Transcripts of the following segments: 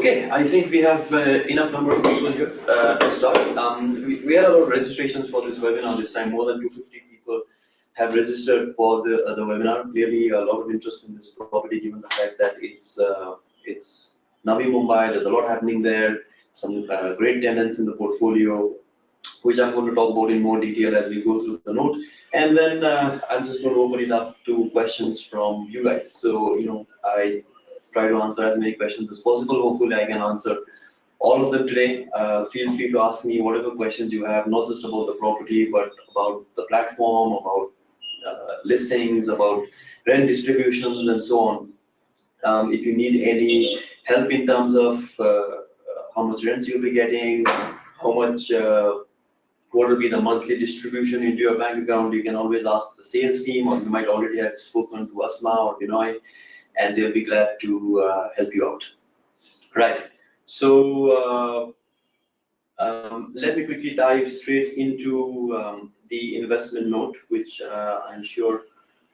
Okay, I think we have enough number of people here to start. We had a lot of registrations for this webinar this time. More than 250 people have registered for the webinar. Clearly, a lot of interest in this property, given the fact that it's Navi Mumbai. There's a lot happening there. Some great tenants in the portfolio, which I'm going to talk about in more detail as we go through the note. And then I'm just going to open it up to questions from you guys. So, I try to answer as many questions as possible. Hopefully, I can answer all of them today. Feel free to ask me whatever questions you have, not just about the property, but about the platform, about listings, about rent distributions, and so on. If you need any help in terms of how much rents you'll be getting, how much what will be the monthly distribution into your bank account, you can always ask the sales team, or you might already have spoken to Asma or Binoy, and they'll be glad to help you out. Right. So let me quickly dive straight into the investment note, which I'm sure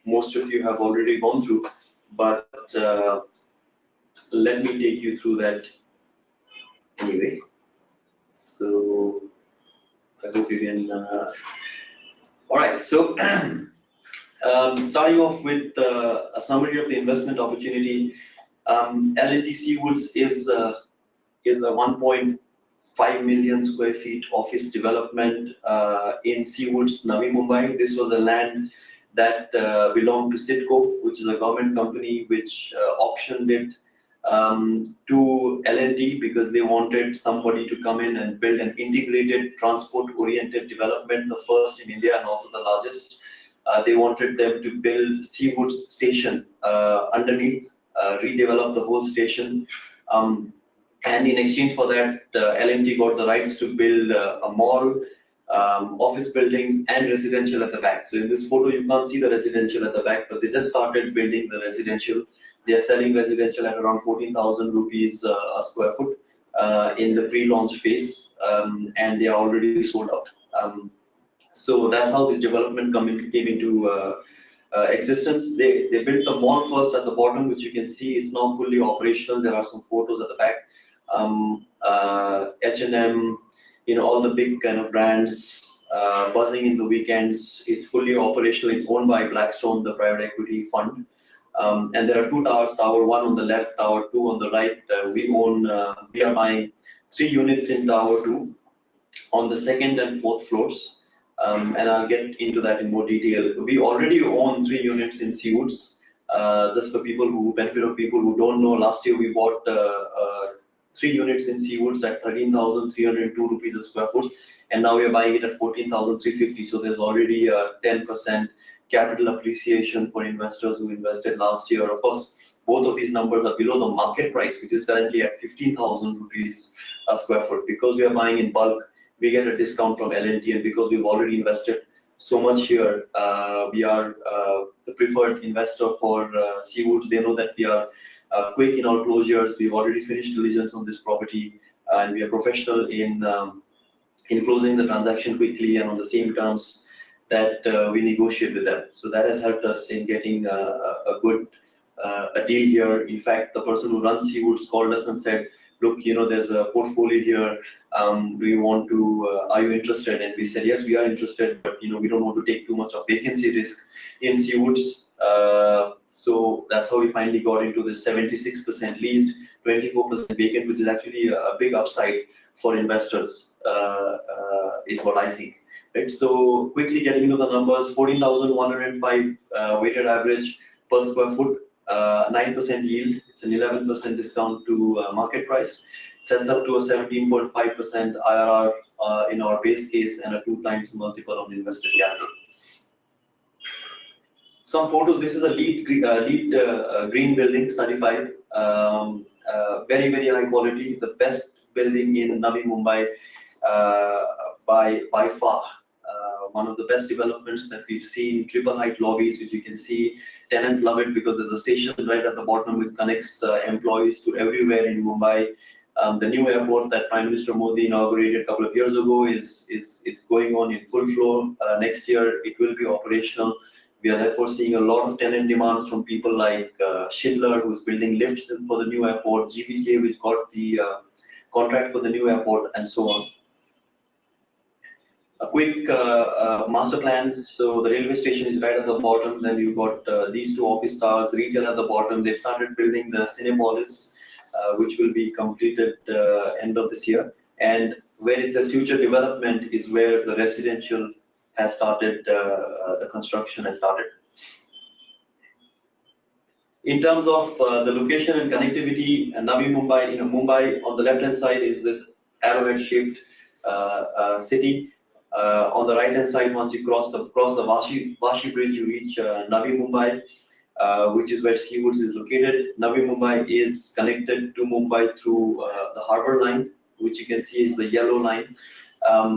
most of you have already gone through, but let me take you through that anyway. So I hope you can. All right. So starting off with a summary of the investment opportunity, L&T Seawoods is a 1.5 million square feet office development in Seawoods, Navi Mumbai. This was a land that belonged to Citco, which is a government company which auctioned it to L&T because they wanted somebody to come in and build an integrated transport-oriented development, the first in India and also the largest. They wanted them to build Seawoods station underneath, redevelop the whole station. And in exchange for that, L&T got the rights to build a mall, office buildings, and residential at the back. So in this photo, you can't see the residential at the back, but they just started building the residential. They are selling residential at around 14,000 rupees a square foot in the pre-launch phase, and they are already sold out. So that's how this development came into existence. They built the mall first at the bottom, which you can see is now fully operational. There are some photos at the back. H&M, all the big kind of brands buzzing in the weekends. It's fully operational. It's owned by Blackstone, the private equity fund. And there are two towers, tower 1 on the left, tower 2 on the right. We are buying 3 units in tower 2 on the 2nd and 4th floors. And I'll get into that in more detail. We already own 3 units in Seawoods. Just for benefit of people who don't know, last year we bought 3 units in Seawoods at 13,302 rupees a square foot, and now we are buying it at 14,350. So there's already a 10% capital appreciation for investors who invested last year. Of course, both of these numbers are below the market price, which is currently at 15,000 rupees a square foot. Because we are buying in bulk, we get a discount from L&T, and because we've already invested so much here, we are the preferred investor for Seawoods. They know that we are quick in our closures. We've already finished diligence on this property, and we are professional in closing the transaction quickly and on the same terms that we negotiate with them. So that has helped us in getting a good deal here. In fact, the person who runs Seawoods called us and said, look, there's a portfolio here. Do you want to, are you interested? And we said, yes, we are interested, but we don't want to take too much of vacancy risk in Seawoods. So that's how we finally got into this 76% leased, 24% vacant, which is actually a big upside for investors, is what I think. Right? So quickly getting into the numbers, 14,105 weighted average per square foot, 9% yield. It's an 11% discount to market price. Sets up to a 17.5% IRR in our base case and a 2 times multiple on invested capital. Some photos. This is a LEED green building, certified. Very, very high quality. The best building in Navi Mumbai by far. One of the best developments that we've seen. Triple height lobbies, which you can see. Tenants love it because there's a station right at the bottom which connects employees to everywhere in Mumbai. The new airport that Prime Minister Modi inaugurated a couple of years ago is going on in full flow. Next year it will be operational. We are therefore seeing a lot of tenant demands from people like Schindler, who's building lifts for the new airport, GVK, which got the contract for the new airport, and so on. A quick master plan. So the railway station is right at the bottom. Then you've got these two office towers, retail at the bottom. They started building the Cinepolis, which will be completed end of this year. And where it's a future development is where the residential has started, the construction has started. In terms of the location and connectivity, Navi Mumbai, Mumbai on the left-hand side is this arrowhead-shaped city. On the right-hand side, once you cross the Vashi Bridge, you reach Navi Mumbai, which is where Seawoods is located. Navi Mumbai is connected to Mumbai through the harbour line, which you can see is the yellow line,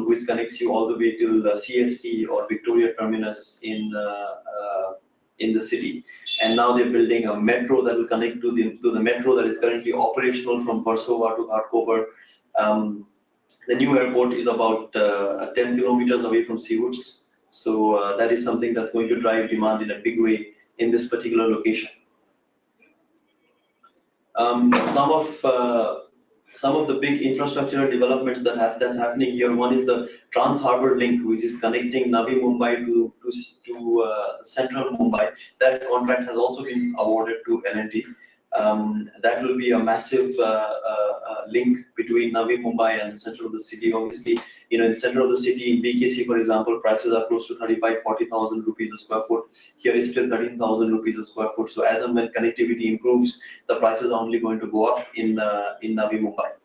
which connects you all the way to the CST or Victoria Terminus in the city. And now they're building a metro that will connect to the metro that is currently operational from Versova to Ghatkopar. The new airport is about 10 kilometers away from Seawoods, so that is something that's going to drive demand in a big way in this particular location. Some of the big infrastructural developments that's happening here. One is the Trans Harbour Link, which is connecting Navi Mumbai to central Mumbai. That contract has also been awarded to L&T. That will be a massive link between Navi Mumbai and the center of the city. Obviously, in the center of the city, in BKC, for example, prices are close to 35,000-40,000 rupees a square foot. Here is still 13,000 rupees a square foot. So as and when connectivity improves, the prices are only going to go up in Navi Mumbai.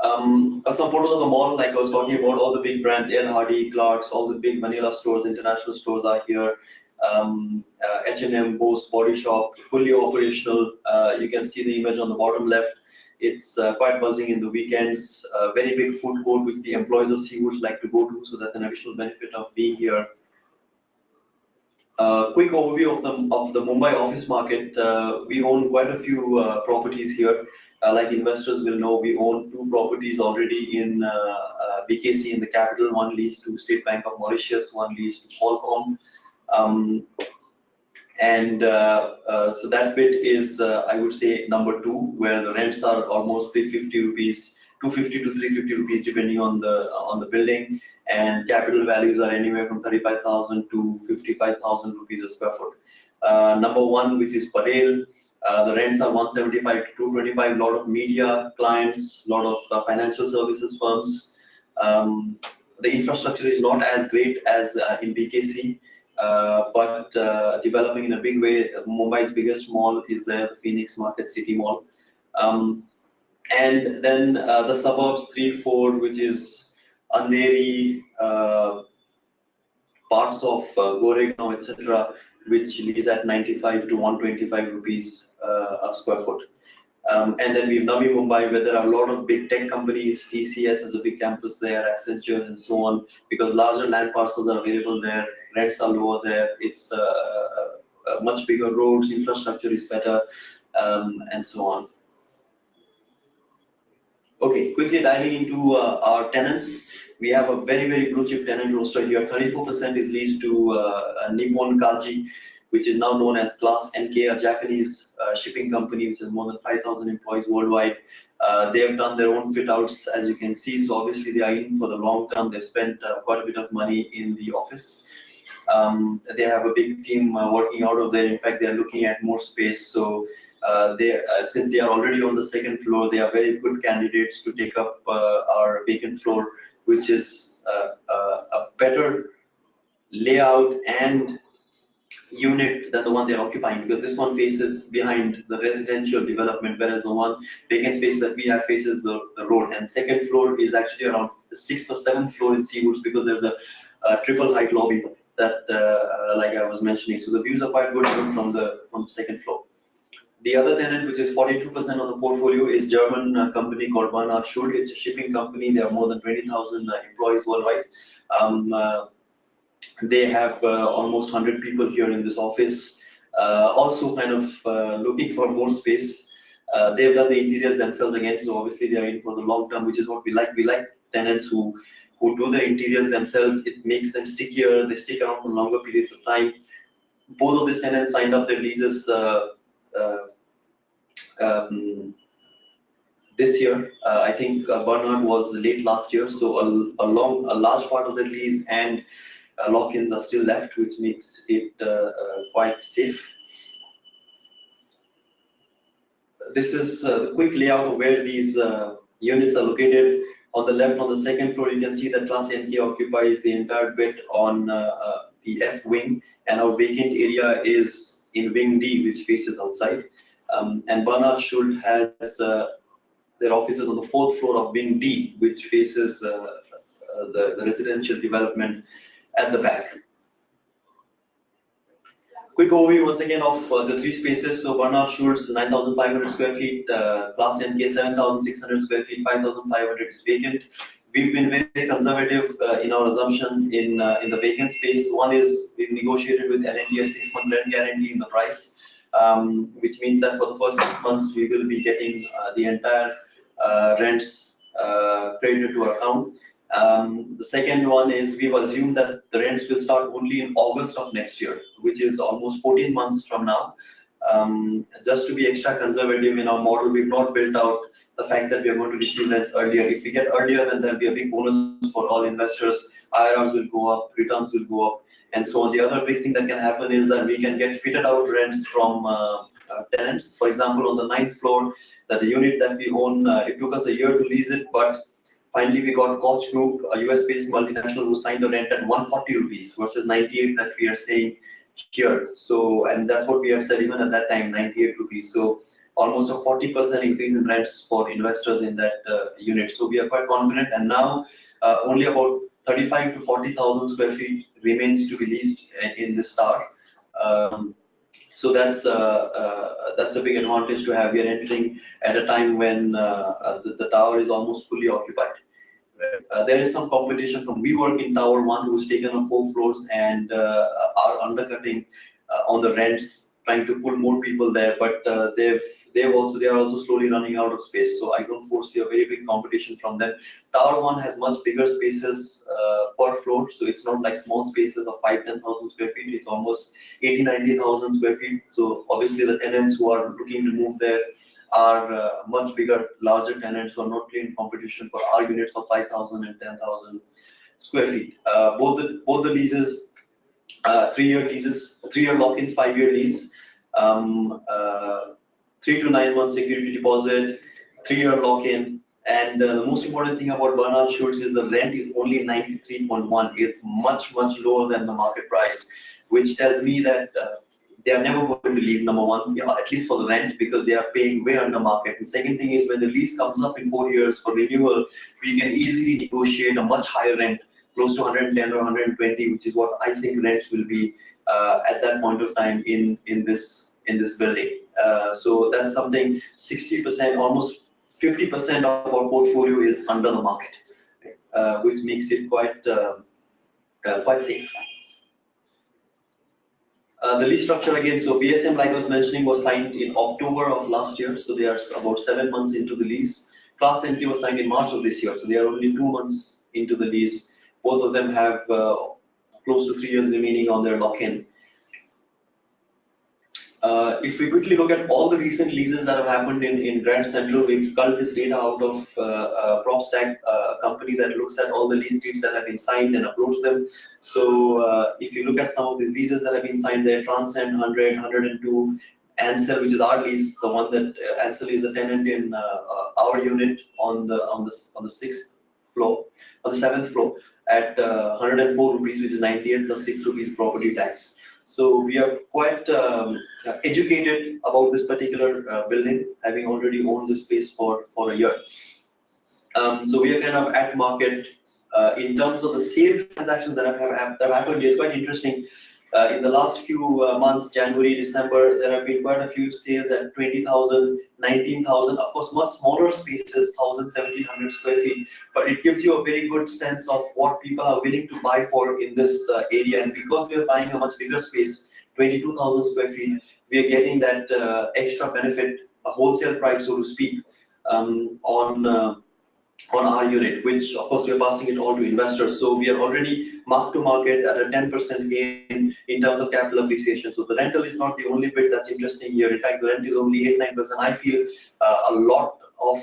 Some photos of the mall, like I was talking about, all the big brands, Ed Hardy, Clarks, all the big Manila stores, international stores are here. H&M, Bose, Body Shop, fully operational. You can see the image on the bottom left. It's quite buzzing in the weekends. Very big food court, which the employees of Seawoods like to go to, so that's an additional benefit of being here. Quick overview of the Mumbai office market. We own quite a few properties here. Like investors will know, we own 2 properties already in BKC in the capital. One leased to State Bank of Mauritius, one leased to Qualcomm. So that bit is, I would say, number 2, where the rents are almost 350 rupees, 250 to 350 rupees, depending on the building, and capital values are anywhere from 35,000 to 55,000 rupees a square foot. Number 1, which is Parel, the rents are 175 to 225. A lot of media clients, a lot of financial services firms. The infrastructure is not as great as in BKC. But developing in a big way. Mumbai's biggest mall is there, the Phoenix Market City Mall. And then the suburbs 3-4, which is Andheri, parts of Goregaon, etc., which lease at 95 to 125 rupees a square foot. And then we have Navi Mumbai, where there are a lot of big tech companies. TCS has a big campus there, Accenture, and so on, because larger land parcels are available there, rents are lower there, it's much bigger roads, infrastructure is better, and so on. Okay, quickly diving into our tenants. We have a very, very blue chip tenant roster here. 34% is leased to Nippon Kaji, which is now known as Class NK, a Japanese shipping company which has more than 5,000 employees worldwide. They have done their own fit outs, as you can see, so obviously they are in for the long term. They've spent quite a bit of money in the office. They have a big team working out of there. In fact, they are looking at more space. So since they are already on the 2nd floor, they are very good candidates to take up our vacant floor, which is a better layout and unit than the one they're occupying, because this one faces behind the residential development, whereas the one vacant space that we have faces the road. And 2nd floor is actually around the 6th or 7th floor in Seawoods, because there's a triple height lobby that, like I was mentioning, so the views are quite good even from the 2nd floor. The other tenant, which is 42% of the portfolio, is German company called Bernhard Schuld. It's a shipping company. They have more than 20,000 employees worldwide. They have almost 100 people here in this office. Also kind of looking for more space. They've done the interiors themselves again, so obviously they are in for the long term, which is what we like. We like tenants who who do the interiors themselves. It makes them stickier. They stick around for longer periods of time. Both of these tenants signed up their leases this year. I think Bernard was late last year, so a large part of the lease and lock-ins are still left, which makes it quite safe. This is the quick layout of where these units are located. On the left, on the second floor, you can see that Class NK occupies the entire bit on the F wing, and our vacant area is in wing D, which faces outside. And Bernard Schultz has their offices on the fourth floor of wing D, which faces the residential development at the back. Quick overview once again of the three spaces. So Bernard Schultz, 9,500 square feet, Class NK, 7,600 square feet, 5,500 is vacant. We've been very conservative in our assumption in the vacant space. One is we've negotiated with L&T a 6-month rent guarantee in the price, which means that for the first 6 months we will be getting the entire rents credited to our account. The second one is we've assumed that the rents will start only in August of next year, which is almost 14 months from now. Just to be extra conservative in our model, we've not built out the fact that we are going to receive rents earlier. If we get earlier, then there'll be a big bonus for all investors. IRRs will go up, returns will go up, and so on. The other big thing that can happen is that we can get fitted out rents from tenants. For example, on the 9th floor, that the unit that we own, it took us a year to lease it, but finally we got Koch Group, a US-based multinational, who signed the rent at 140 rupees versus 98 that we are saying here. So, and that's what we had said even at that time, 98 rupees. So almost a 40% increase in rents for investors in that unit. So we are quite confident, and now only about 35 to 40,000 square feet remains to be leased in this tower. So that's a big advantage to have. We are entering at a time when the tower is almost fully occupied. There is some competition from WeWork in Tower 1, who's taken on 4 floors and are undercutting on the rents, trying to pull more people there. But they are also slowly running out of space. So I don't foresee a very big competition from them. Tower 1 has much bigger spaces per floor, so it's not like small spaces of 5,000-10,000 square feet. It's almost 80,000-90,000 square feet. So obviously the tenants who are looking to move there are much bigger, larger tenants who are not in competition for our units of 5,000 and 10,000 square feet. Both the leases, 3-year leases, 3-year lock-ins, 5-year lease, 3 to 9 months security deposit, 3-year lock-in. And the most important thing about Bernard Schultz is the rent is only 93.1. It's much lower than the market price, which tells me that they are never going to leave, number one, at least for the rent, because they are paying way under market. And second thing is, when the lease comes up in 4 years for renewal, we can easily negotiate a much higher rent, close to 110 or 120, which is what I think rents will be at that point of time in this building. So that's something. 60%, almost 50% of our portfolio is under the market, which makes it quite safe. The lease structure again, so BSM, like I was mentioning, was signed in October of last year, so they are about 7 months into the lease. Class NT was signed in March of this year, so they are only 2 months into the lease. Both of them have close to 3 years remaining on their lock-in. If we quickly look at all the recent leases that have happened in Grand Central, we've culled this data out of PropStack, a company that looks at all the lease deeds that have been signed and uploads them. So if you look at some of these leases that have been signed there, Transcend 100, 102, Ansel, which is our lease, the one that Ansel is a tenant in our unit on the 6th floor, on the 7th floor at 104 rupees, which is 98 plus 6 rupees property tax. So we are quite educated about this particular building, having already owned this space for a year. So we are kind of at market. In terms of the sale transactions that have happened, it's quite interesting. In the last few months, January, December, there have been quite a few sales at 20,000, 19,000, of course, much smaller spaces, 1,000, 1,700 square feet. But it gives you a very good sense of what people are willing to buy for in this area. And because we are buying a much bigger space, 22,000 square feet, we are getting that extra benefit, a wholesale price, so to speak, on on our unit, which of course we are passing it on to investors. So we are already mark to market at a 10% gain in terms of capital appreciation. So the rental is not the only bit that's interesting here. In fact, the rent is only 8-9%. I feel a lot of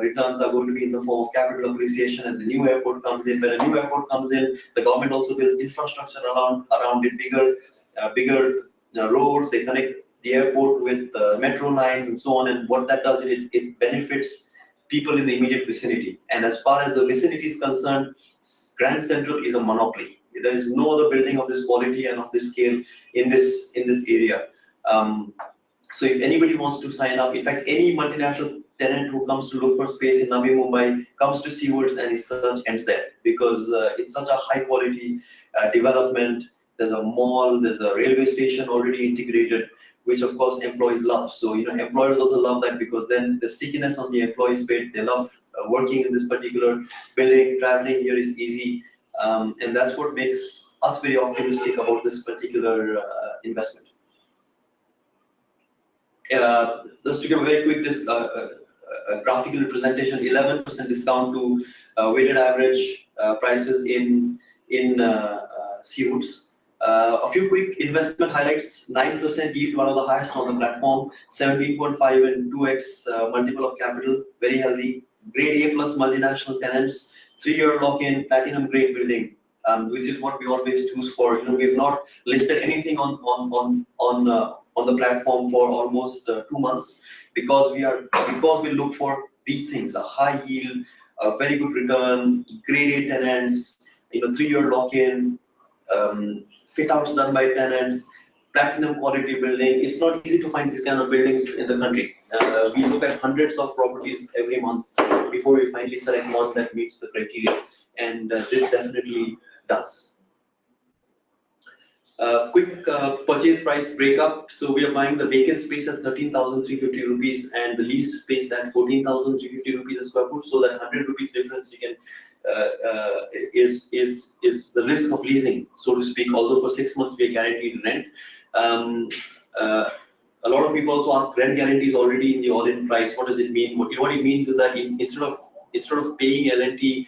returns are going to be in the form of capital appreciation as the new airport comes in. When a new airport comes in, the government also builds infrastructure around it, bigger roads. They connect the airport with metro lines and so on. And what that does, it benefits people in the immediate vicinity. And as far as the vicinity is concerned, Grand Central is a monopoly. There is no other building of this quality and of this scale in this area. So if anybody wants to sign up, in fact, any multinational tenant who comes to look for space in Navi Mumbai comes to Seawoods and his search ends there, because it's such a high quality development. There's a mall, there's a railway station already integrated, which of course employees love. So employers also love that, because then the stickiness on the employees bit, they love working in this particular building. Traveling here is easy, and that's what makes us very optimistic about this particular investment. Just to give a very quick graphical representation, 11% discount to weighted average prices in Seawoods. A few quick investment highlights: 9% yield, one of the highest on the platform, 17.5 and 2x multiple of capital, very healthy. Grade A plus multinational tenants, 3-year lock-in, platinum grade building, which is what we always choose for. We've not listed anything on the platform for almost 2 months, because we look for these things: a high yield, a very good return, grade A tenants, 3-year lock-in, fit outs done by tenants, platinum quality building. It's not easy to find these kind of buildings in the country. We look at hundreds of properties every month before we finally select one that meets the criteria, and this definitely does. Quick purchase price breakup. So we are buying the vacant space at 13,350 rupees and the leased space at 14,350 rupees a square foot. So that 100 rupees difference you can is the risk of leasing, so to speak. Although for 6 months we are guaranteed rent. A lot of people also ask, rent guarantees already in the all-in price. What does it mean? What it means is that instead of paying L&T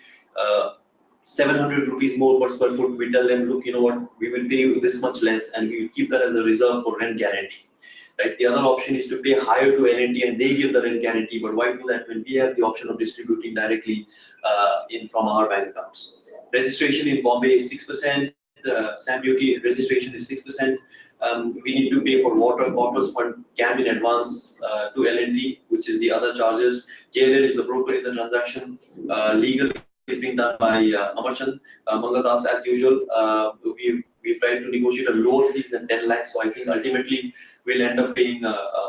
700 rupees more per square foot, we tell them, look, we will pay you this much less, and we will keep that as a reserve for rent guarantee. Right? The other option is to pay higher to L&T and they give the rent guarantee. But why do that when we have the option of distributing directly from our bank accounts? Registration in Bombay is 6%. Stamp duty registration is 6%. We need to pay for water, corpus fund, CAM in advance to L&T, which is the other charges. JLL is the broker in the transaction. Legal is being done by Amarchand Mangadas as usual. We've tried to negotiate a lower fees than 10 lakhs. So I think ultimately we'll end up paying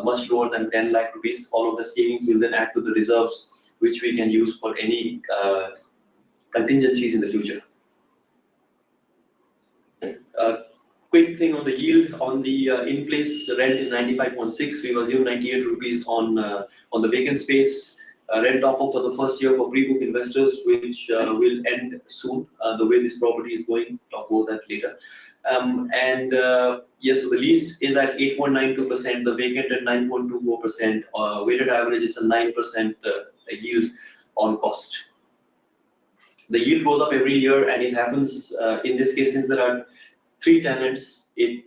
much lower than 10 lakh rupees. All of the savings will then add to the reserves, which we can use for any contingencies in the future. Quick thing on the yield. On the in-place rent is 95.6. We've assumed 98 rupees on the vacant space. Rent top up for the first year for pre-book investors, which will end soon. The way this property is going, talk about that later. Yes, so the leased is at 8.92%, the vacant at 9.24%. Weighted average, it's a 9% yield on cost. The yield goes up every year, and it happens in this case, since there are 3 tenants, it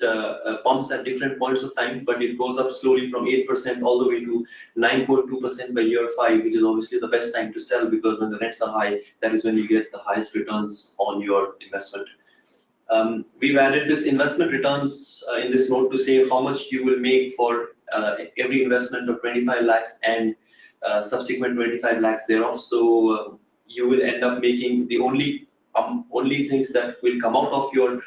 pumps at different points of time, but it goes up slowly from 8% all the way to 9.2% by year 5, which is obviously the best time to sell, because when the rents are high, that is when you get the highest returns on your investment. We've added this investment returns in this note to say how much you will make for every investment of 25 lakhs and subsequent 25 lakhs thereof. So you will end up making the only things that will come out of your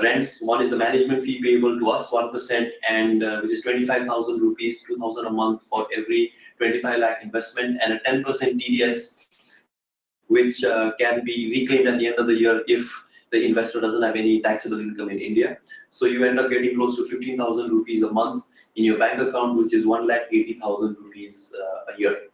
rents. One is the management fee payable to us, 1%, and which is 25,000 rupees, 2,000 a month for every 25 lakh investment, and a 10% TDS, which can be reclaimed at the end of the year if the investor doesn't have any taxable income in India. So you end up getting close to 15,000 rupees a month in your bank account, which is 1,80,000 rupees a year.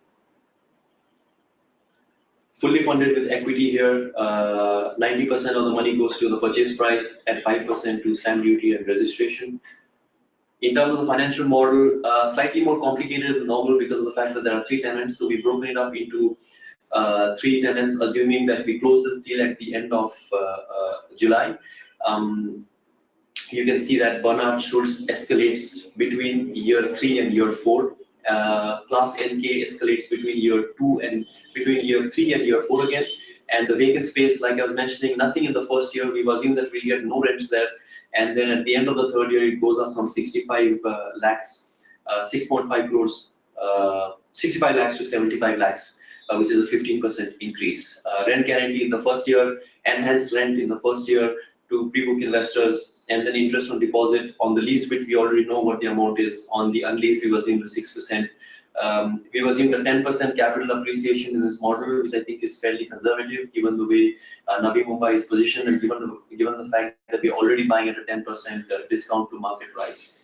Fully funded with equity here. 90% of the money goes to the purchase price and 5% to stamp duty and registration. In terms of the financial model, slightly more complicated than normal because of the fact that there are 3 tenants. So we've broken it up into three tenants, assuming that we close this deal at the end of July. You can see that Bernard Schultz escalates between year 3 and year 4. Class NK escalates between year 2 and between year 3 and year 4 again. And the vacant space, like I was mentioning, nothing in the first year. We've assumed that we'll get no rents there. And then at the end of the third year, it goes up from 65 lakhs, 6.5 crores, 65 lakhs to 75 lakhs, which is a 15% increase. Rent guarantee in the first year, enhanced rent in the first year to pre-book investors, and then interest on deposit. On the lease bit, we already know what the amount is. On the unleased, we've assumed 6%. We've assumed a 10% capital appreciation in this model, which I think is fairly conservative, given the way Navi Mumbai is positioned and given the fact that we're already buying at a 10% discount to market price.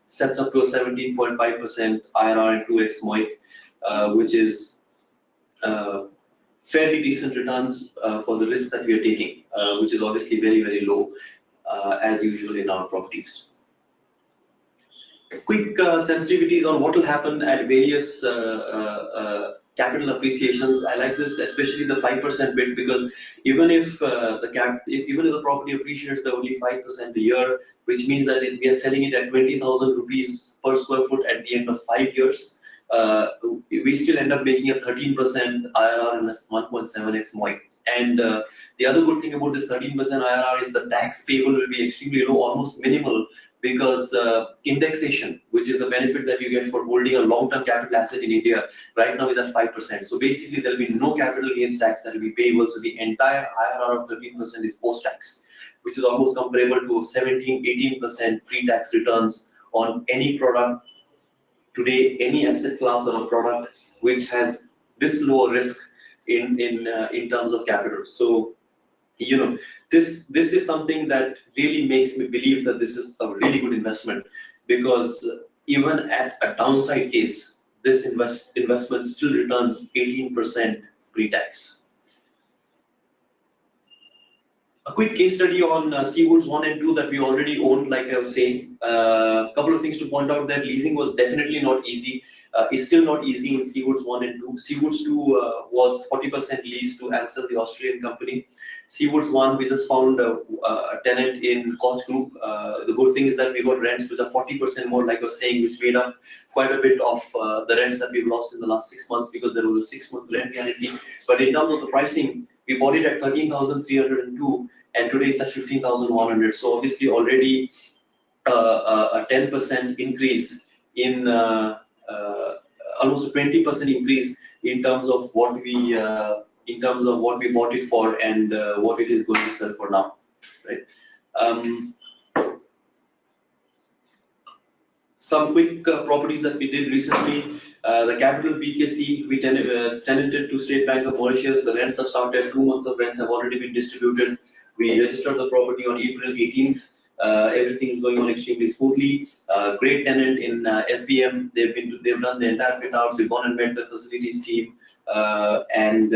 Sets up to a 17.5% IRR and 2x MOIC, which is fairly decent returns for the risk that we are taking, which is obviously very, very low, as usual in our properties. Quick sensitivities on what will happen at various capital appreciations. I like this, especially the 5% bit, because even if the property appreciates by only 5% a year, which means that we are selling it at 20,000 rupees per square foot at the end of 5 years, we still end up making a 13% IRR and a 1.7x MOIC. And the other good thing about this 13% IRR is the tax payable will be extremely low, almost minimal, because indexation, which is the benefit that you get for holding a long-term capital asset in India, right now is at 5%. So basically, there will be no capital gains tax that will be payable. So the entire IRR of 13% is post-tax, which is almost comparable to 17-18% pre-tax returns on any product today, any asset class or a product which has this low risk in terms of capital. So, you know, this is something that really makes me believe that this is a really good investment, because even at a downside case, this investment still returns 18% pre-tax. A quick case study on Seawoods 1 and 2 that we already owned, like I was saying. A couple of things to point out: that leasing was definitely not easy. It's still not easy in Seawoods 1 and 2. Seawoods 2 was 40% leased to Ansell, the Australian company. Seawoods 1, we just found a tenant in Koch Group. The good thing is that we got rents which are 40% more, like I was saying, which made up quite a bit of the rents that we've lost in the last 6 months, because there was a 6-month rent guarantee. But in terms of the pricing, we bought it at 13,302, and today it's at 15,100. So obviously already a 10% increase in almost a 20% increase in terms of what we bought it for and what it is going to sell for now, right? Some quick properties that we did recently. The Capital BKC, it's tenanted to State Bank of Mauritius. The rents have started. 2 months of rents have already been distributed. We registered the property on April 18th. Everything is going on extremely smoothly. Great tenant in SBM. They've done the entire fit outs. We've gone and met the facilities team, and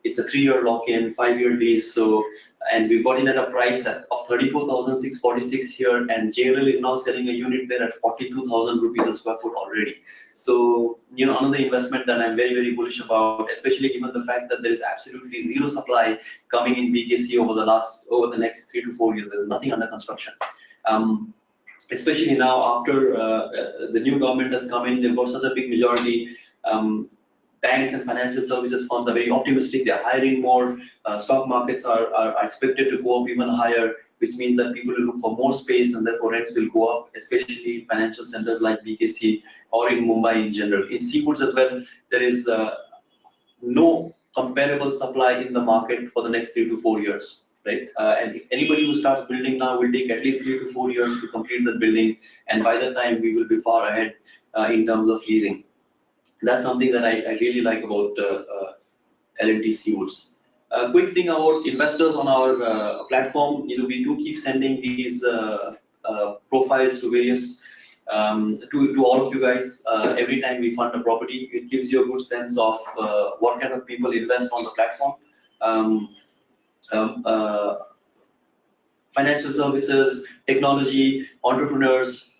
it's a 3-year lock-in, 5-year lease. So, and we got in at a price of 34,646 here, and JLL is now selling a unit there at 42,000 rupees a square foot already. So, you know, another investment that I'm very, very bullish about, especially given the fact that there is absolutely zero supply coming in BKC over the next 3 to 4 years. There's nothing under construction. Especially now after the new government has come in, they've got such a big majority. Banks and financial services firms are very optimistic. They're hiring more. Stock markets are expected to go up even higher, which means that people will look for more space, and therefore rents will go up, especially in financial centers like BKC or in Mumbai in general. In Seawoods as well, there is no comparable supply in the market for the next 3 to 4 years, right? And if anybody who starts building now will take at least 3 to 4 years to complete the building, and by that time we will be far ahead in terms of leasing. That's something that I really like about L&T Seawoods. A quick thing about investors on our platform, you know, we do keep sending these profiles to various, to all of you guys every time we fund a property. It gives you a good sense of what kind of people invest on the platform. Financial services, technology, entrepreneurs,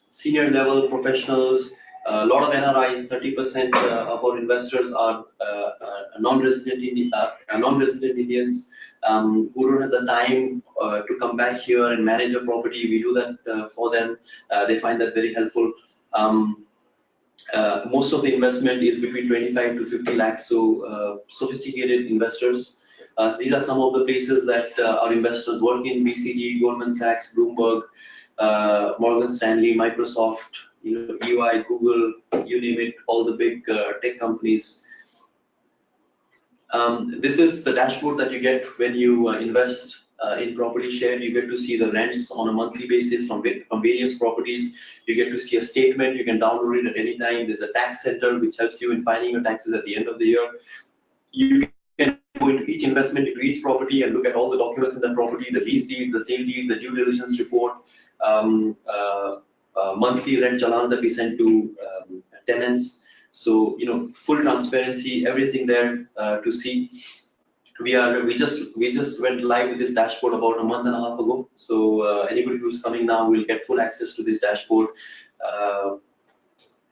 senior level professionals, A lot of NRIs, 30% of our investors are non-resident Indians who don't have the time to come back here and manage a property. We do that for them. They find that very helpful. Most of the investment is between 25 to 50 lakhs, so sophisticated investors. These are some of the places that our investors work in: BCG, Goldman Sachs, Bloomberg, Morgan Stanley, Microsoft, EY, Google, you name it, all the big tech companies. This is the dashboard that you get when you invest in property share. You get to see the rents on a monthly basis from various properties. You get to see a statement. You can download it at any time. There's a tax center which helps you in filing your taxes at the end of the year. You can go into each investment, into each property, and look at all the documents in that property: the lease deed, the sale deed, the due diligence report, monthly rent challans that we send to tenants. So full transparency, everything there to see. We just went live with this dashboard about a month and a half ago. So anybody who's coming now will get full access to this dashboard.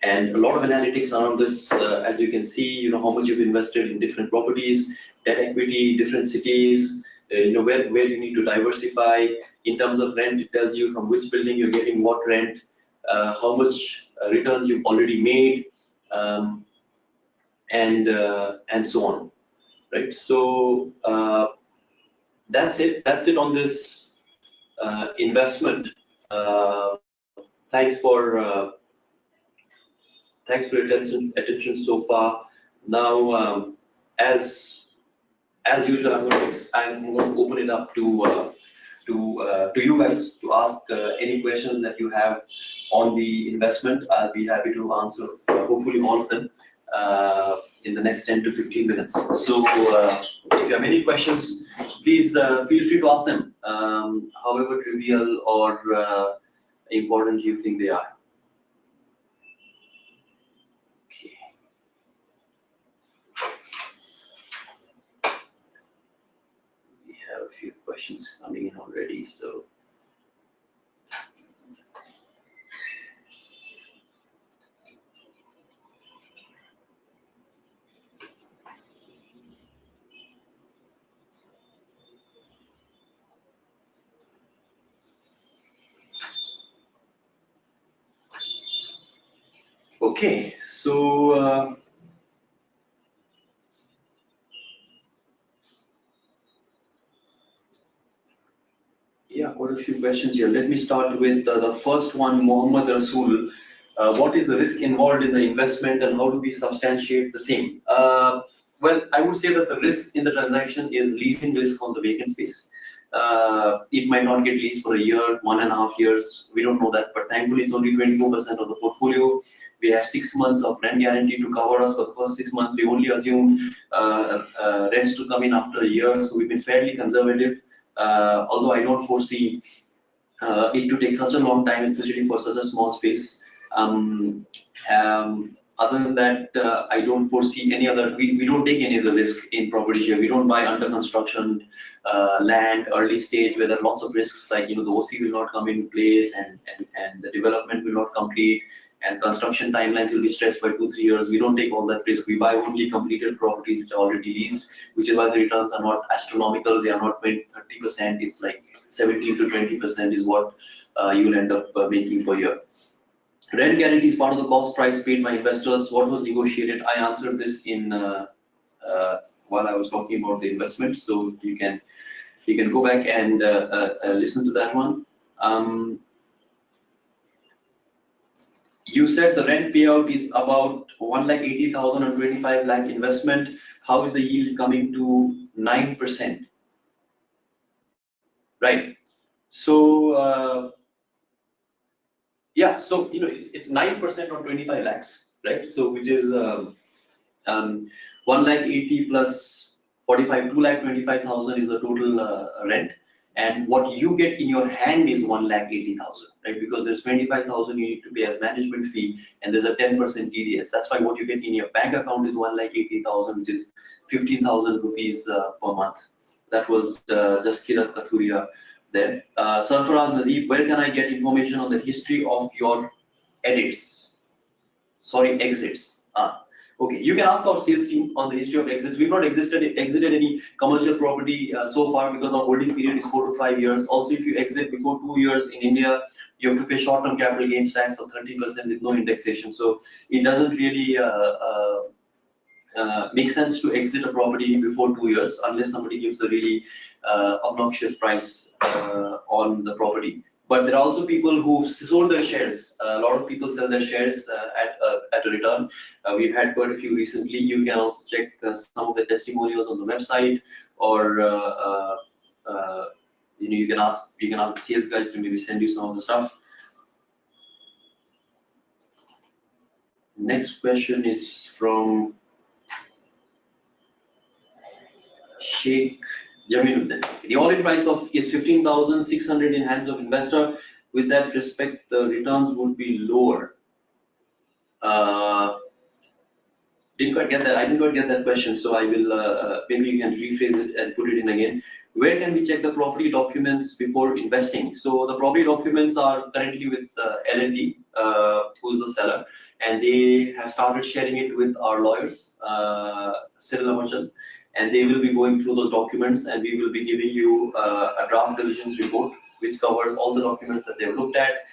And a lot of analytics around this, as you can see, how much you've invested in different properties, debt equity, different cities, where you need to diversify. In terms of rent, it tells you from which building you're getting what rent, how much returns you've already made, and so on, right? So that's it on this investment. Thanks for your attention so far. Now, as usual, I'm going to open it up to you guys to ask any questions that you have on the investment. I'll be happy to answer hopefully all of them in the next 10 to 15 minutes. So if you have any questions, please feel free to ask them, however trivial or important you think they are. Okay. We have a few questions coming in already, so. Okay, so yeah, quite a few questions here. Let me start with the first one, Mohammed Rasool. What is the risk involved in the investment and how do we substantiate the same? Well, I would say that the risk in the transaction is leasing risk on the vacant space. It might not get leased for a year, 1.5 years. We don't know that, but thankfully it's only 24% of the portfolio. We have 6 months of rent guarantee to cover us for the first 6 months. We only assume rents to come in after a year, so we've been fairly conservative. Although I don't foresee it to take such a long time, especially for such a small space. Other than that, I don't foresee any other. We don't take any of the risk in property share. We don't buy under construction land, early stage, where there are lots of risks, like the OC will not come in place and the development will not complete, and construction timelines will be stretched by 2-3 years. We don't take all that risk. We buy only completed properties which are already leased, which is why the returns are not astronomical. They are not 30%. It's like 17 to 20% is what you will end up making per year. Rent guarantee is part of the cost price paid by investors. What was negotiated? I answered this in while I was talking about the investment, so you can go back and listen to that one. You said the rent payout is about 1,80,000 and 25 lakh investment. How is the yield coming to 9%? Right. So yeah, so it's 9% on 25 lakhs, right? So which is 1,80,000 plus 45, 2,25,000 is the total rent. And what you get in your hand is 1,80,000, right? Because there's 25,000 you need to pay as management fee, and there's a 10% TDS. That's why what you get in your bank account is 1,80,000, which is 15,000 rupees per month. That was just Kirat Kathuria there. Sarfaraz Nazib, where can I get information on the history of your edits? Sorry, exits. Okay, you can ask our sales team on the history of exits. We've not exited any commercial property so far because our holding period is 4 to 5 years. Also, if you exit before 2 years in India, you have to pay short-term capital gains tax of 30% with no indexation. So it doesn't really make sense to exit a property before 2 years unless somebody gives a really obnoxious price on the property. But there are also people who've sold their shares. A lot of people sell their shares at a return. We've had quite a few recently. You can also check some of the testimonials on the website, or you can ask the sales guys to maybe send you some of the stuff. Next question is from Sheikh Jamiluddin. The all-in price is 15,600 in hands of investor. With that respect, the returns would be lower. Didn't quite get that. I didn't quite get that question, so I will maybe you can rephrase it and put it in again. Where can we check the property documents before investing? So the property documents are currently with L&T, who's the seller, and they have started sharing it with our lawyers, Cyril Amachal, and they will be going through those documents, and we will be giving you a draft diligence report which covers all the documents that they've looked at.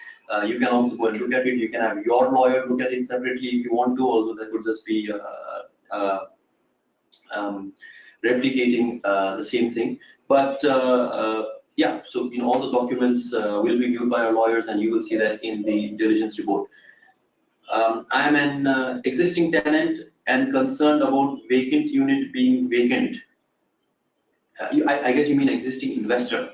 You can also go and look at it. You can have your lawyer look at it separately if you want to, although that would just be replicating the same thing. But yeah, so all the documents will be viewed by our lawyers, and you will see that in the diligence report. I am an existing tenant and concerned about vacant unit being vacant. I guess you mean existing investor.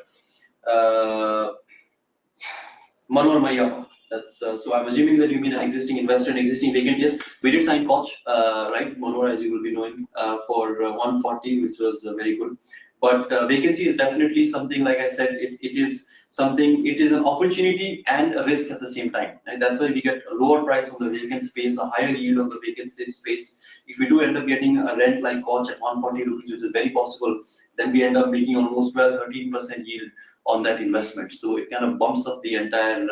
Manor Mayappa. That's so I'm assuming that you mean an existing investor and existing vacant. Yes, we did sign Koch, right, Manor, as you will be knowing, for 140, which was very good. But vacancy is definitely something, like I said, it is something. It is an opportunity and a risk at the same time. Right? That's why we get a lower price on the vacant space, a higher yield on the vacant space. If we do end up getting a rent like Koch at 140 rupees, which is very possible, then we end up making almost 12-13% yield on that investment. So it kind of bumps up the entire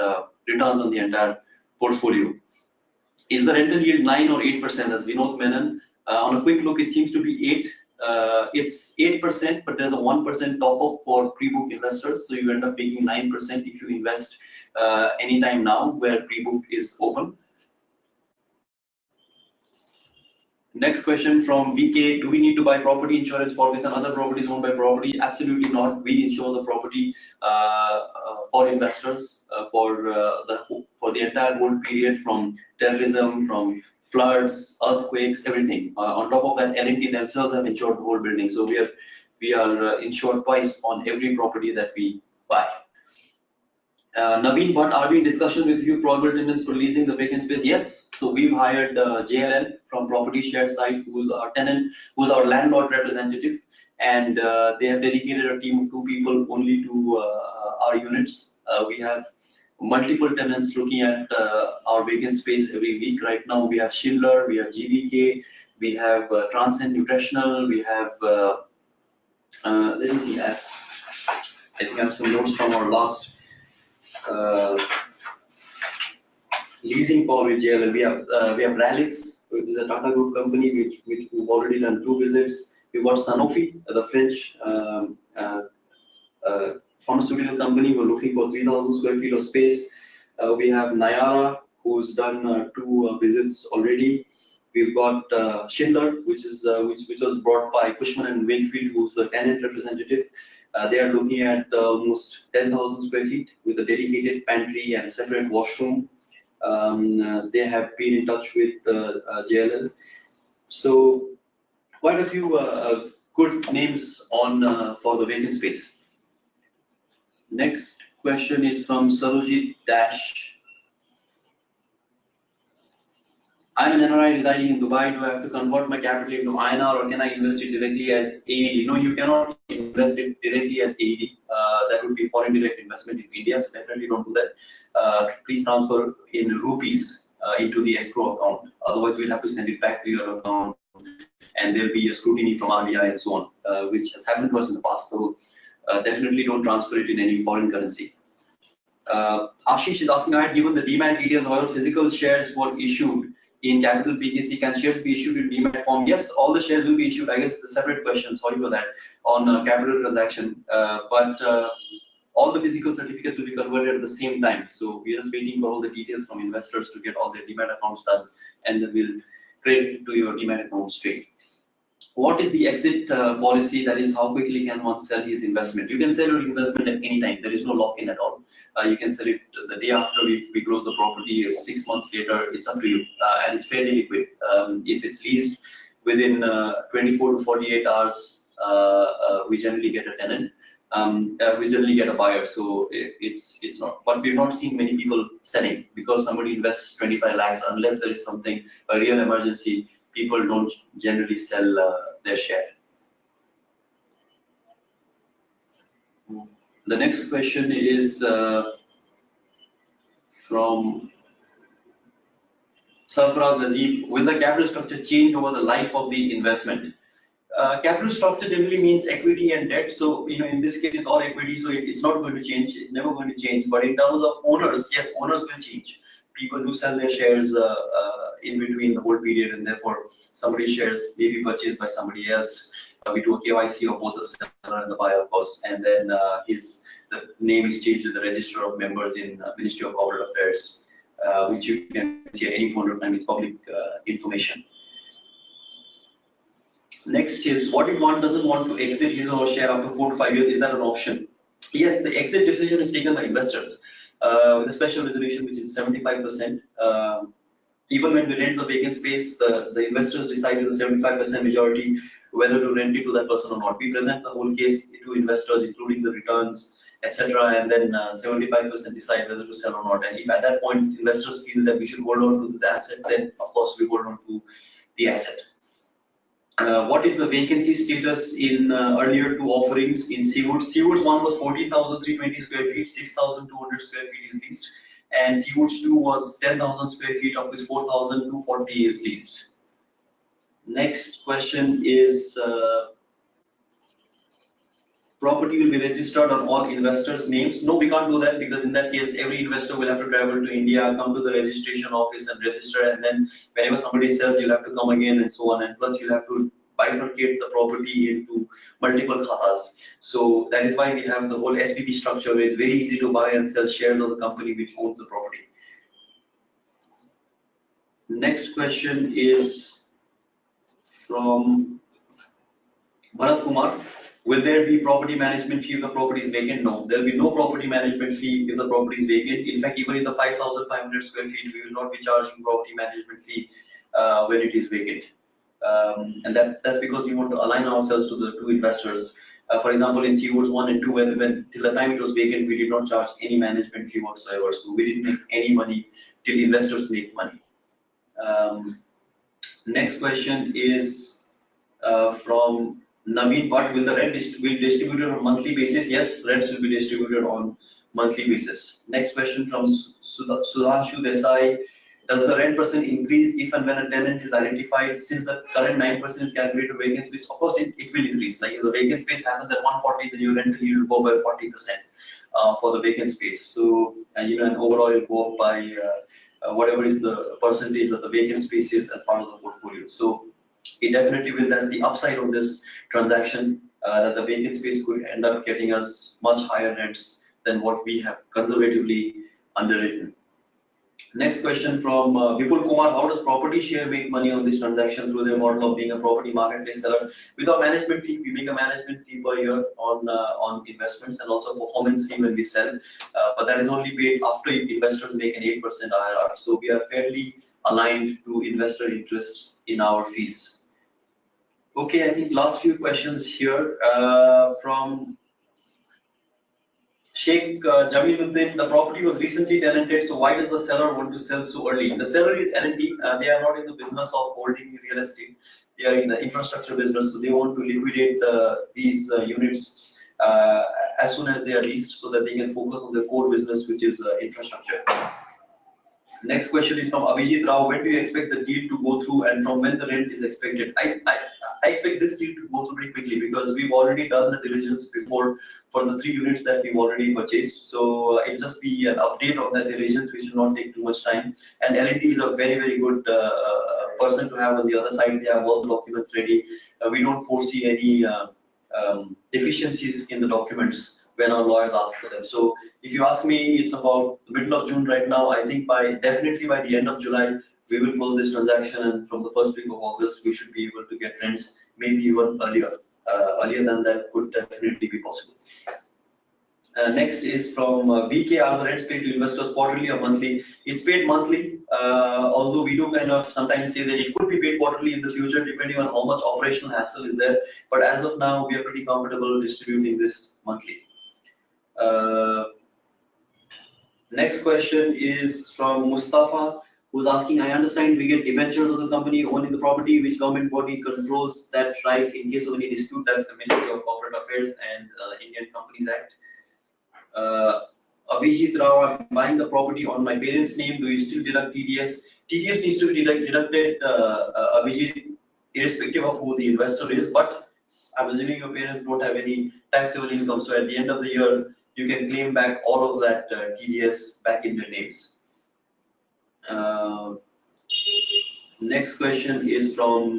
returns on the entire portfolio. Is the rental yield 9 or 8%? That's Vinod Menon. On a quick look, it seems to be 8. It's 8%, but there's a 1% top up for pre-book investors. So you end up making 9% if you invest anytime now where pre-book is open. Next question from VK. Do we need to buy property insurance for this and other properties owned by property? Absolutely not. We insure the property for investors for the entire hold period, from terrorism, from floods, earthquakes, everything. On top of that, L&T themselves have insured the whole building. So we are insured twice on every property that we buy. Naveen, but are we in discussion with you probable tenants for leasing the vacant space? Yes. So we've hired JLL from Property Share Site, who's our tenant, who's our landlord representative, and they have dedicated a team of 2 people only to our units. We have multiple tenants looking at our vacant space every week. Right now, we have Schindler, we have GVK, we have Transcend Nutritional, we have. Let me see. I think I have some notes from our last leasing call with JLL. We have Rallis, which is a Tata Group company, which we've already done 2 visits. We've got Sanofi, the French pharmaceutical company. We're looking for 3,000 square feet of space. We have Nayara, who's done 2 visits already. We've got Schindler, which was brought by Cushman and Wakefield, who's the tenant representative. They are looking at almost 10,000 square feet with a dedicated pantry and a separate washroom. They have been in touch with JLL. So quite a few good names on for the vacant space. Next question is from Sarojit Dash. I'm an NRI residing in Dubai. Do I have to convert my capital into INR, or can I invest it directly as AED? No, you cannot invest it directly as AED. That would be foreign direct investment in India, so definitely don't do that. Please transfer in rupees into the escrow account. Otherwise, we'll have to send it back to your account, and there'll be a scrutiny from RBI and so on, which has happened to us in the past. So definitely don't transfer it in any foreign currency. Ashish is asking, I had given the demat details, however, physical shares were issued in capital PKC, can shares be issued in demat form? Yes, all the shares will be issued. I guess it's a separate question, sorry for that, on capital transaction. But all the physical certificates will be converted at the same time. So we are just waiting for all the details from investors to get all their demat accounts done, and then we'll credit it to your demat account straight. What is the exit policy? That is, how quickly can one sell his investment? You can sell your investment at any time. There is no lock-in at all. You can sell it the day after we close the property, or 6 months later. It's up to you, and it's fairly liquid. If it's leased within 24 to 48 hours, we generally get a tenant. We generally get a buyer, so it's not. But we've not seen many people selling, because somebody invests 25 lakhs unless there is something, a real emergency. People don't generally sell their share. The next question is from Sarfaraz Nazib. Will the capital structure change over the life of the investment? Capital structure generally means equity and debt. So, in this case, it's all equity, so it's not going to change. It's never going to change. But in terms of owners, yes, owners will change. People do sell their shares in between the whole period, and therefore somebody's shares may be purchased by somebody else. We do a KYC of both the seller and the buyer, of course, and then the name is changed to the register of members in Ministry of Corporate Affairs, which you can see at any point of time. It's public information. Next is, what if one doesn't want to exit his or her share after 4 to 5 years? Is that an option? Yes, the exit decision is taken by investors with a special resolution, which is 75%. Even when we rent the vacant space, the investors decide with a 75% majority whether to rent it to that person or not. We present the whole case to investors, including the returns, etc., and then 75% decide whether to sell or not. And if at that point investors feel that we should hold on to this asset, then of course we hold on to the asset. What is the vacancy status in earlier 2 offerings in Seawoods? Seawoods 1 was 14,320 square feet, 6,200 square feet is leased, and Seawoods 2 was 10,000 square feet, of which 4,240 is leased. Next question is, property will be registered on all investors' names? No, we can't do that, because in that case, every investor will have to travel to India, come to the registration office and register, and then whenever somebody sells, you'll have to come again and so on, and plus you'll have to bifurcate the property into multiple khatas. So that is why we have the whole SPV structure, where it's very easy to buy and sell shares of the company which owns the property. Next question is from Bharat Kumar. Will there be property management fee if the property is vacant? No, there will be no property management fee if the property is vacant. In fact, even in the 5,500 square feet, we will not be charging property management fee when it is vacant. And that's because we want to align ourselves to the 2 investors. For example, in Seawoods 1 and 2, when till the time it was vacant, we did not charge any management fee whatsoever. So we didn't make any money till investors make money. Next question is from Navi, what will the rent be distributed on monthly basis? Yes, rents will be distributed on monthly basis. Next question from Sudhanshu Desai. Does the rent percent increase if and when a tenant is identified? Since the current 9% is calculated vacant space, of course it will increase. Like if the vacant space happens at 140, then your rental yield will go by 40% for the vacant space. So and overall it will go up by whatever is the percentage that the vacant space is as part of the portfolio. So it definitely will. That's the upside of this transaction, that the vacant space could end up getting us much higher rents than what we have conservatively underwritten. Next question from Vipul Kumar. How does property share make money on this transaction through their model of being a property marketplace seller? With our management fee, we make a management fee per year on investments, and also performance fee when we sell. But that is only paid after investors make an 8% IRR. So we are fairly aligned to investor interests in our fees. Okay, I think last few questions here from Sheikh Jamiluddin. The property was recently tenanted, so why does the seller want to sell so early? The seller is L&T. They are not in the business of holding real estate. They are in the infrastructure business, so they want to liquidate these units as soon as they are leased, so that they can focus on their core business, which is infrastructure. Next question is from Abhijit Rao. When do you expect the deal to go through and from when the rent is expected? I expect this deal to go through pretty quickly because we've already done the diligence before for the 3 units that we've already purchased. So it'll just be an update on that diligence, which will not take too much time. And L&T is a very, very good person to have on the other side. They have all the documents ready. We don't foresee any deficiencies in the documents when our lawyers ask for them. So if you ask me, it's about the middle of June right now. I think definitely by the end of July, we will close this transaction, and from the first week of August, we should be able to get rents, maybe even earlier. Earlier than that could definitely be possible. Next is from VK. Are the rents paid to investors quarterly or monthly? It's paid monthly, although we do kind of sometimes say that it could be paid quarterly in the future, depending on how much operational hassle is there. But as of now, we are pretty comfortable distributing this monthly. Next question is from Mustafa, who's asking, I understand we get debentures of the company owning the property, which government body controls that right in case of any dispute. That's the Ministry of Corporate Affairs and Indian Companies Act. Abhijit Rao, I'm buying the property on my parents' name. Do you still deduct TDS? TDS needs to be deducted, Abhijit, irrespective of who the investor is. But I'm assuming your parents don't have any taxable income. So at the end of the year, you can claim back all of that TDS back in their names. Next question is from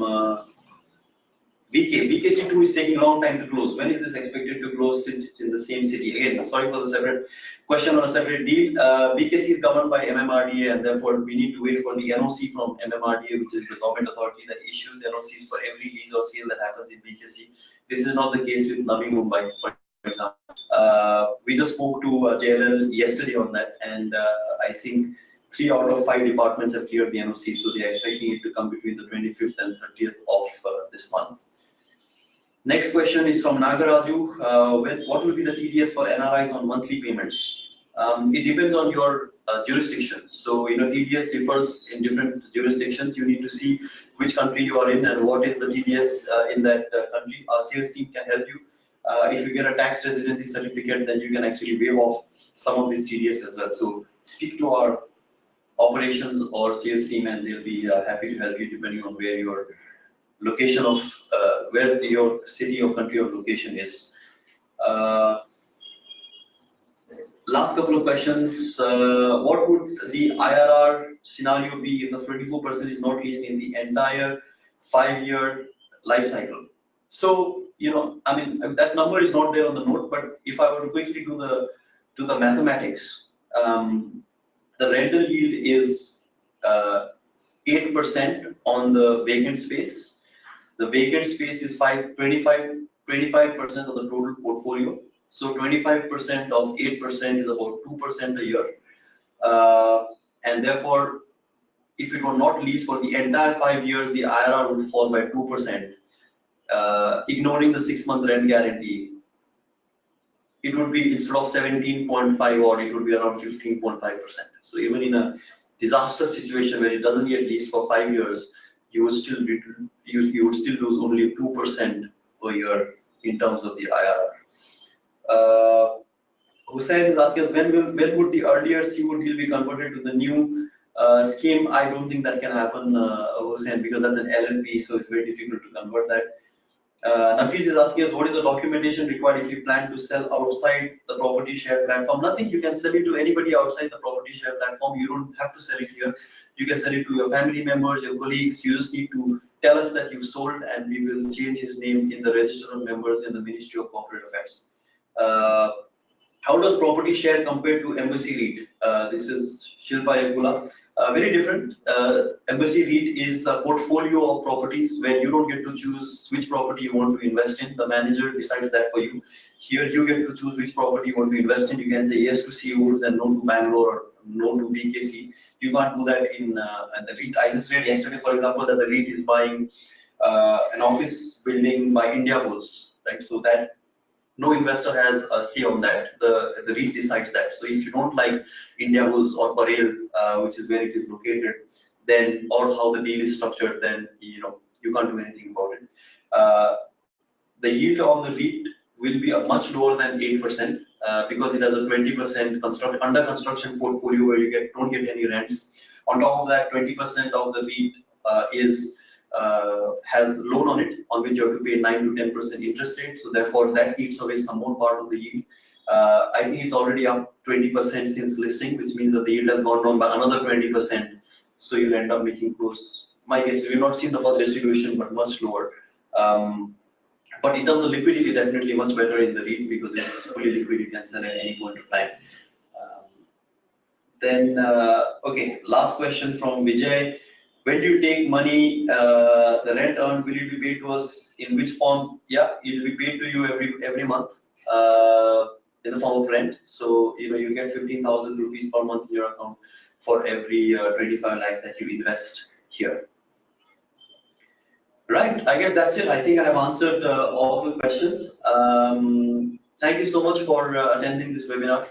VK. VKC2 is taking a long time to close. When is this expected to close since it's in the same city? Again, sorry for the separate question on a separate deal. VKC is governed by MMRDA, and therefore we need to wait for the NOC from MMRDA, which is the government authority that issues NOCs for every lease or sale that happens in VKC. This is not the case with Navi Mumbai, for example. We just spoke to JLL yesterday on that, and I think 3 out of 5 departments have cleared the NOC, so they are expecting it to come between the 25th and 30th of this month. Next question is from Nagaraju. What will be the TDS for NRIs on monthly payments? It depends on your jurisdiction. So, TDS differs in different jurisdictions. You need to see which country you are in and what is the TDS in that country. Our sales team can help you. If you get a tax residency certificate, then you can actually waive off some of these TDS as well. So speak to our operations or sales team, and they'll be happy to help you depending on where your location of where your city or country of location is. Last couple of questions. What would the IRR scenario be if the 24% is not leased in the entire 5-year life cycle? So, I mean, that number is not there on the note, but if I were to quickly do the mathematics, the rental yield is 8% on the vacant space. The vacant space is 25% of the total portfolio. So 25% of 8% is about 2% a year. And therefore, if it were not leased for the entire 5 years, the IRR would fall by 2%. Ignoring the 6-month rent guarantee, it would be, instead of 17.5 or it would be around 15.5%. So even in a disaster situation where it doesn't get leased for 5 years, you would still lose only 2% per year in terms of the IRR. Hussein is asking us, when would the earlier Seawood deal be converted to the new scheme? I don't think that can happen, Hussein, because that's an L&P, so it's very difficult to convert that. Nafis is asking us, what is the documentation required if you plan to sell outside the property share platform? Nothing. You can sell it to anybody outside the property share platform. You don't have to sell it here. You can sell it to your family members, your colleagues. You just need to tell us that you've sold, and we will change his name in the register of members in the Ministry of Corporate Affairs. How does property share compare to embassy REIT? This is Shilpa Yakula. Very different. Embassy REIT is a portfolio of properties where you don't get to choose which property you want to invest in. The manager decides that for you. Here you get to choose which property you want to invest in. You can say yes to Seawoods and no to Bangalore or no to BKC. You can't do that in the REIT. I just read yesterday, for example, that the REIT is buying an office building by Indiabulls, right? So that no investor has a say on that. The REIT decides that. So if you don't like Indiabulls or Parel, which is where it is located, then, or how the deal is structured, then you can't do anything about it. The yield on the REIT will be much lower than 8% because it has a 20% under construction portfolio where you don't get any rents. On top of that, 20% of the REIT has loan on it, on which you have to pay 9 to 10% interest rate. So therefore, that eats away some more part of the yield. I think it's already up 20% since listing, which means that the yield has gone down by another 20%. So you'll end up making close. My guess, we've not seen the first distribution, but much lower. But in terms of liquidity, definitely much better in the REIT because it's fully liquid. You can sell at any point of time. Okay, last question from Vijay. When do you take money, the rent earned, will it be paid to us in which form? Yeah, it will be paid to you every month in the form of rent. So you get 15,000 rupees per month in your account for every 25 lakh that you invest here. Right, I guess that's it. I think I have answered all the questions. Thank you so much for attending this webinar.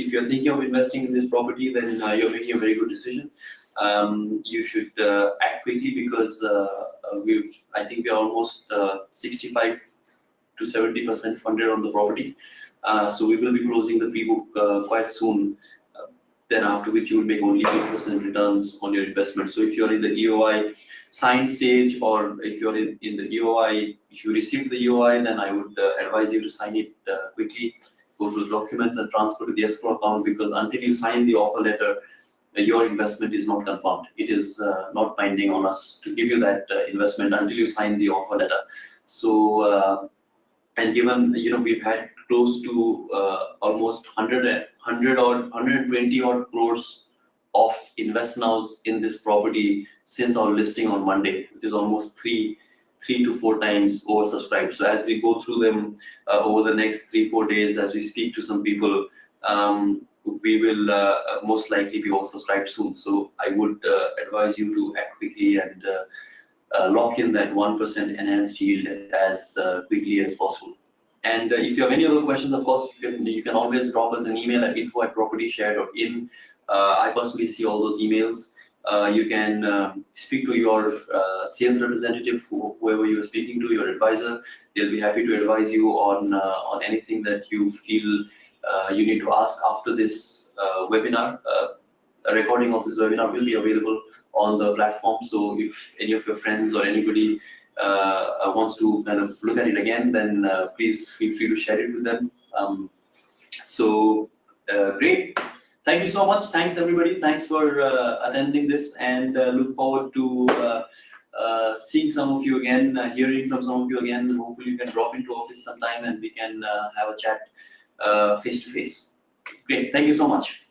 If you're thinking of investing in this property, then you're making a very good decision. You should act quickly because I think we are almost 65 to 70% funded on the property. So we will be closing the pre-book quite soon. Then after which you will make only 8% returns on your investment. So if you're in the EOI sign stage, or if you're in the EOI, if you receive the EOI, then I would advise you to sign it quickly, go through the documents and transfer to the escrow account, because until you sign the offer letter, your investment is not confirmed. It is not binding on us to give you that investment until you sign the offer letter. So, and given, we've had close to almost 120 odd crores of invest nows in this property since our listing on Monday, which is almost three to four times oversubscribed. So as we go through them over the next 3-4 days, as we speak to some people, we will most likely be oversubscribed soon. So I would advise you to act quickly and lock in that 1% enhanced yield as quickly as possible. And if you have any other questions, of course, you can always drop us an email at info@propertyshare.in. I personally see all those emails. You can speak to your sales representative, whoever you're speaking to, your advisor. They'll be happy to advise you on anything that you feel you need to ask after this webinar. A recording of this webinar will be available on the platform. So if any of your friends or anybody wants to kind of look at it again, then please feel free to share it with them. Great. Thank you so much. Thanks everybody. Thanks for attending this, and look forward to seeing some of you again, hearing from some of you again. Hopefully you can drop into office sometime and we can have a chat face to face. Great. Thank you so much.